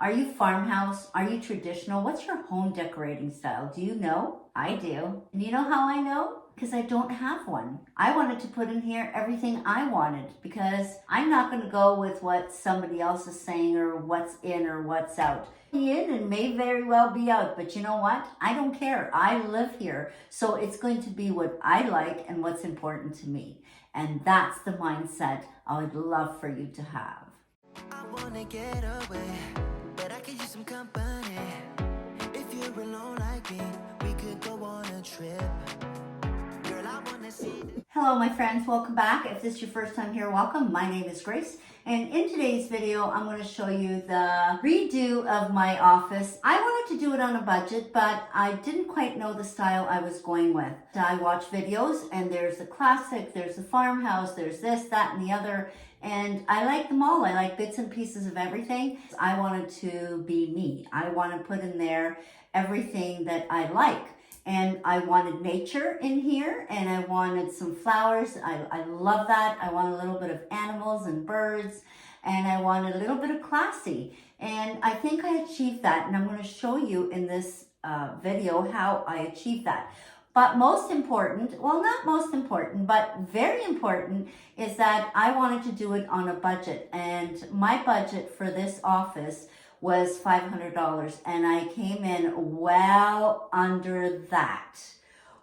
Are you farmhouse? Are you traditional? What's your home decorating style? Do you know? I do. And you know how I know? Because I don't have one. I wanted to put in here everything I wanted because I'm not going to go with what somebody else is saying or what's in or what's out. Be in and may very well be out, but you know what? I don't care. I live here, so it's going to be what I like and what's important to me. And that's the mindset I would love for you to have. I wanna get away, but I could use some company. If you're alone like me, we could go on a trip. Girl, I wanna see. Hello my friends, welcome back. If this is your first time here, welcome. My name is Grace, and in today's video I'm going to show you the redo of my office. I wanted to do it on a budget, but I didn't quite know the style I was going with. I watch videos and there's the classic, there's the farmhouse, there's this, that, and the other, and I like them all. I like bits and pieces of everything. I wanted to be me. I want to put in there everything that I like. And I wanted nature in here, and I wanted some flowers. I love that. I want a little bit of animals and birds, and I wanted a little bit of classy. And I think I achieved that, and I'm going to show you in this video how I achieved that. But most important, well, not most important, but very important, is that I wanted to do it on a budget. And my budget for this office was $500, and I came in well under that.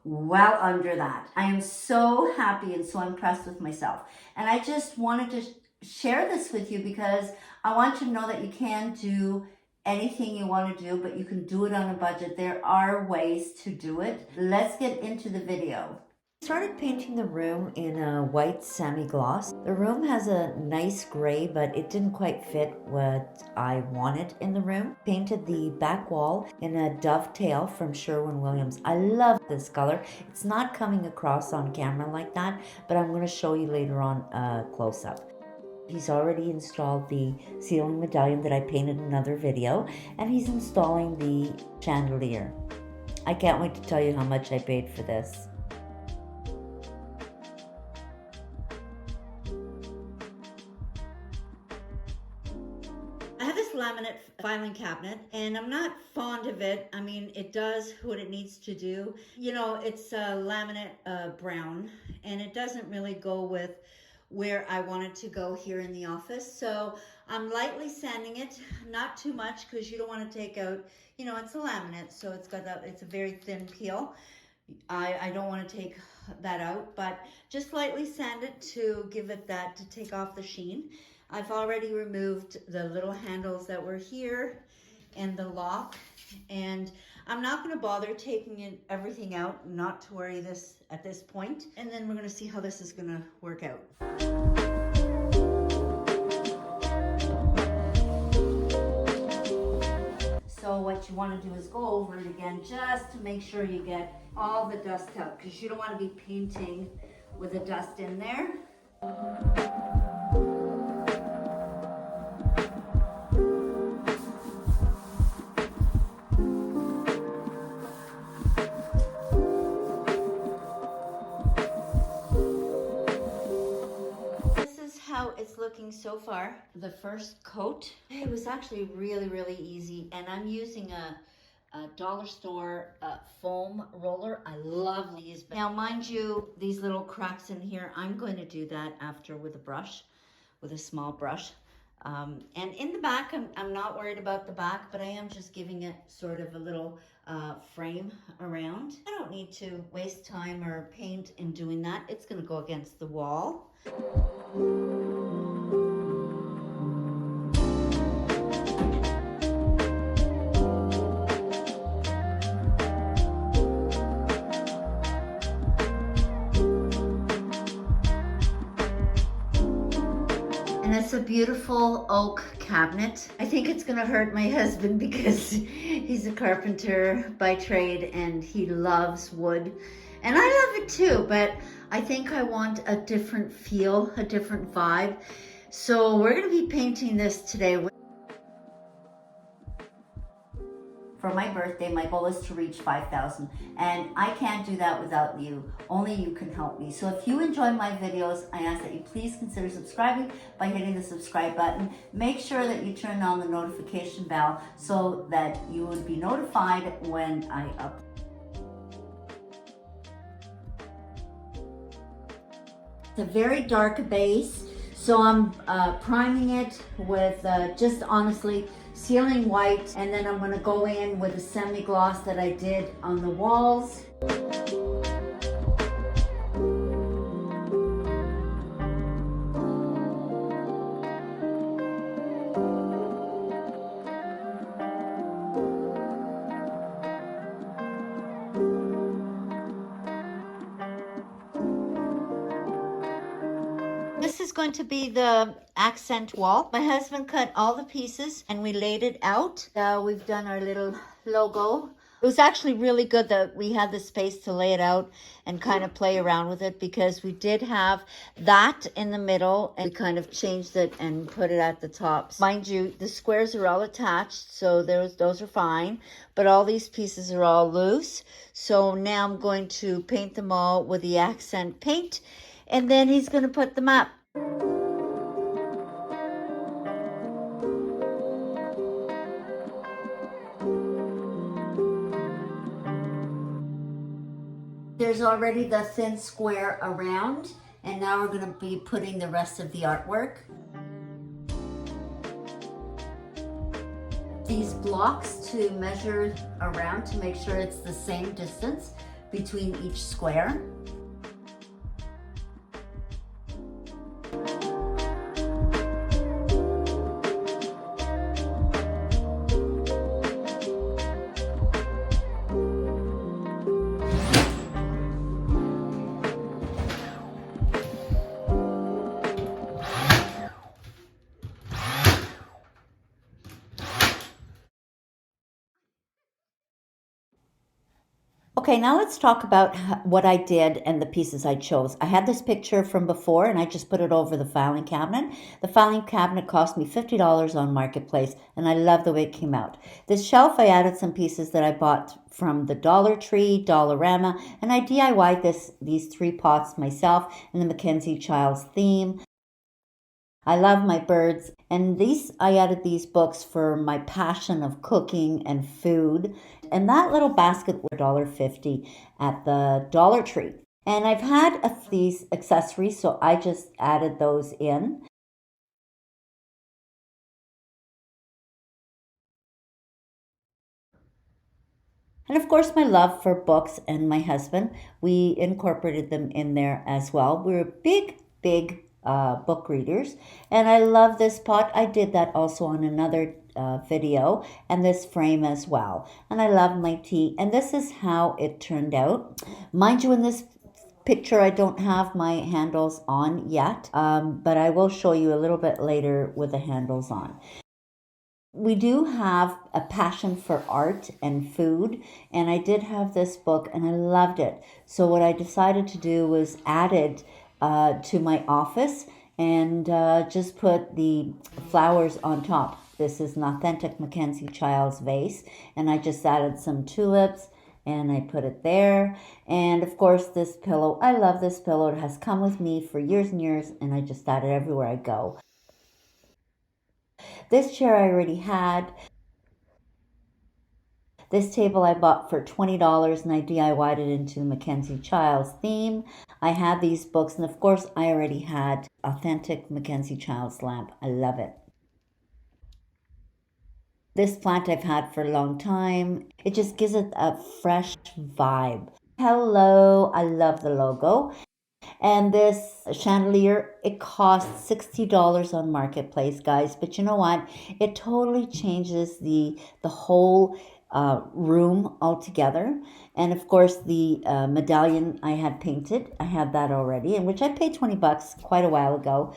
Well under that. I am so happy and so impressed with myself. And I just wanted to share this with you because I want you to know that you can do anything you want to do, but you can do it on a budget. There are ways to do it. Let's get into the video. I started painting the room in a white semi-gloss. The room has a nice gray, but it didn't quite fit what I wanted in the room. Painted the back wall in a dovetail from Sherwin-Williams. I love this color. It's not coming across on camera like that, but I'm going to show you later on a close-up. He's already installed the ceiling medallion that I painted in another video, and he's installing the chandelier. I can't wait to tell you how much I paid for this. I have this laminate filing cabinet, and I'm not fond of it. I mean, it does what it needs to do. You know, it's a laminate brown, and it doesn't really go with where I want it to go here in the office. So I'm lightly sanding it, not too much, because you don't want to take out, you know, it's a laminate, so it's a very thin peel. I don't want to take that out, but just lightly sand it to give it that, to take off the sheen. I've already removed the little handles that were here and the lock, and I'm not going to bother taking everything out, not to worry this at this point. And then we're going to see how this is going to work out. So what you want to do is go over it again just to make sure you get all the dust out, because you don't want to be painting with the dust in there. How it's looking so far. The first coat, it was actually really easy, and I'm using a dollar store foam roller. I love these. Now mind you, these little cracks in here, I'm going to do that after with a brush, with a small brush. And in the back, I'm not worried about the back, but I am just giving it sort of a little frame around. I don't need to waste time or paint in doing that. It's going to go against the wall. And it's a beautiful oak cabinet. I think it's gonna hurt my husband because he's a carpenter by trade and he loves wood. And I love it too, but I think I want a different feel, a different vibe. So we're gonna be painting this today. for my birthday. My goal is to reach 5,000, and I can't do that without you. Only you can help me. So if you enjoy my videos, I ask that you please consider subscribing by hitting the subscribe button. Make sure that you turn on the notification bell so that you would be notified when I upload. It's a very dark base, so I'm priming it with just honestly ceiling white, and then I'm going to go in with a semi-gloss that I did on the walls. This is going to be the accent wall. My husband cut all the pieces and we laid it out. We've done our little logo. It was actually really good that we had the space to lay it out and kind of play around with it, because we did have that in the middle and we kind of changed it and put it at the top. Mind you, the squares are all attached, so those are fine, but all these pieces are all loose. So now I'm going to paint them all with the accent paint, and then he's going to put them up. There's already the thin square around, and now we're going to be putting the rest of the artwork. These blocks to measure around to make sure it's the same distance between each square. Okay, now let's talk about what I did and the pieces I chose. I had this picture from before and I just put it over the filing cabinet. The filing cabinet cost me $50 on Marketplace, and I love the way it came out. This shelf, I added some pieces that I bought from the Dollar Tree, Dollarama, and I DIY'd these 3 pots myself in the Mackenzie Child's theme. I love my birds, and I added these books for my passion of cooking and food. And that little basket was $1.50 at the Dollar Tree. And I've had these accessories, so I just added those in. And of course, my love for books and my husband, we incorporated them in there as well. We're big book readers, and I love this pot. I did that also on another video, and this frame as well. And I love my tea, and this is how it turned out. Mind you, in this picture I don't have my handles on yet, but I will show you a little bit later with the handles on. We do have a passion for art and food, and I did have this book and I loved it. So what I decided to do was add it to my office and just put the flowers on top. This is an authentic Mackenzie Child's vase, and I just added some tulips and I put it there. And of course, this pillow, I love this pillow. It has come with me for years and years, and I just add it everywhere I go. This chair I already had. This table I bought for $20, and I DIY'd it into the Mackenzie Child's theme. I had these books, and of course I already had authentic Mackenzie Child's lamp. I love it. This plant I've had for a long time. It just gives it a fresh vibe. Hello, I love the logo. And this chandelier, it costs $60 on Marketplace, guys. But you know what? It totally changes the whole room altogether. And of course, the medallion I had painted, I had that already, and which I paid $20 quite a while ago.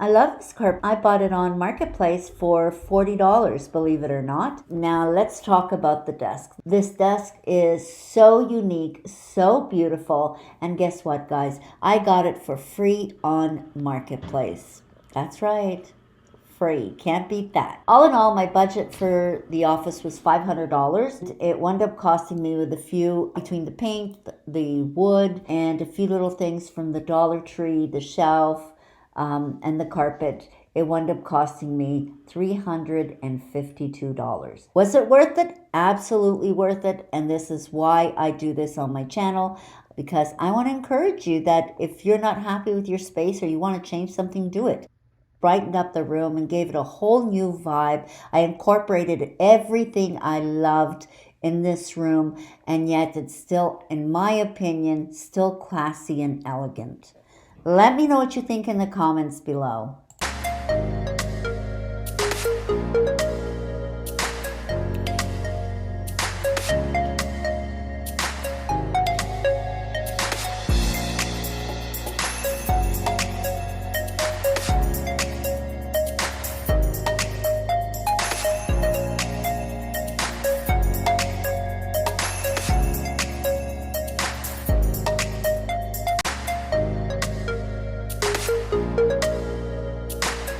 I love this carpet. I bought it on Marketplace for $40, believe it or not. Now let's talk about the desk. This desk is so unique, so beautiful. And guess what, guys? I got it for free on Marketplace. That's right. free. Can't beat that. All in all, my budget for the office was $500. It wound up costing me with a few, between the paint, the wood, and a few little things from the Dollar Tree, the shelf, and the carpet. It wound up costing me $352. Was it worth it? Absolutely worth it. And this is why I do this on my channel, because I want to encourage you that if you're not happy with your space or you want to change something, do it. Brightened up the room and gave it a whole new vibe. I incorporated everything I loved in this room, and yet it's still, in my opinion, still classy and elegant. Let me know what you think in the comments below.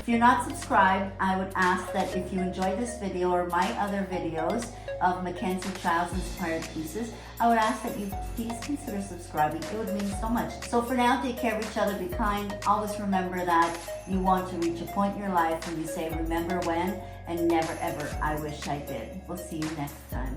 If you're not subscribed, I would ask that if you enjoyed this video or my other videos of Mackenzie Child's inspired pieces, I would ask that you please consider subscribing. It would mean so much. So for now, take care of each other, be kind. Always remember that you want to reach a point in your life when you say, remember when, and never ever, I wish I did. We'll see you next time.